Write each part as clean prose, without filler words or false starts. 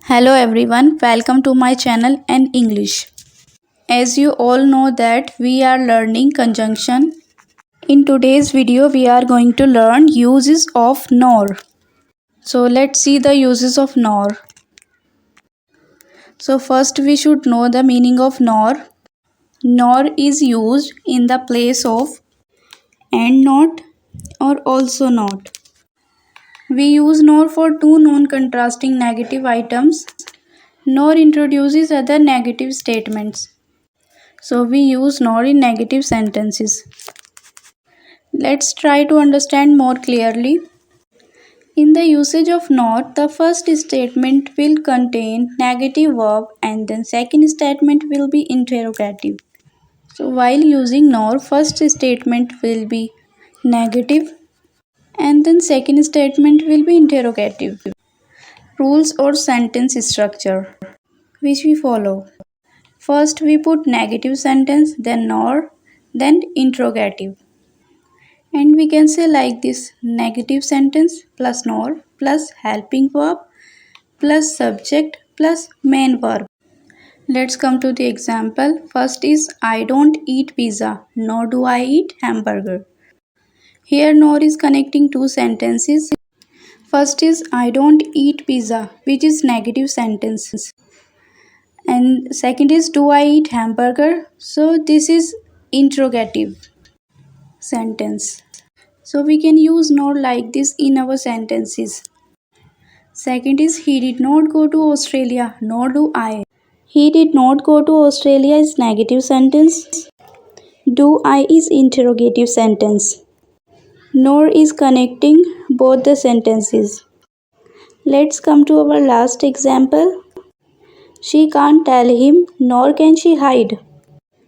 Hello everyone, welcome to my channel and English. As you all know that we are learning conjunction. In today's video we are going to learn uses of nor. So let's see the uses of nor. So first we should know the meaning of nor. Nor is used in the place of and not or also not. We use nor for two non-contrasting negative items. Nor introduces other negative statements. So we use nor in negative sentences. Let's try to understand more clearly. In the usage of nor, the first statement will contain negative verb and then second statement will be interrogative. So while using nor, first statement will be negative and then second statement will be interrogative. Rules or sentence structure which we follow. First we put negative sentence, then nor, then interrogative. And we can say like this: negative sentence plus nor plus helping verb plus subject plus main verb. Let's come to the example. First is I don't eat pizza, nor do I eat hamburger. Here nor is connecting two sentences. First is I don't eat pizza, which is negative sentence. And second is do I eat hamburger? So this is interrogative sentence. So we can use nor like this in our sentences. Second is he did not go to Australia, nor do I. He did not go to Australia is negative sentence. Do I is interrogative sentence. Nor is connecting both the sentences. Let's come to our last example. She can't tell him, nor can she hide.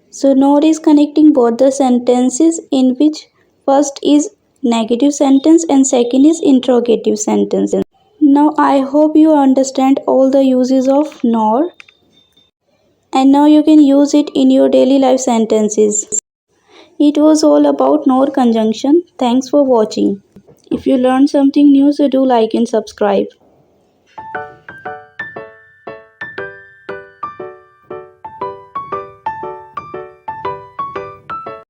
So nor is connecting both the sentences, in which first is negative sentence and second is interrogative sentence. Now I hope you understand all the uses of nor, and now you can use it in your daily life sentences. It was all about nor conjunction. Thanks for watching. If you learned something new, so do like and subscribe.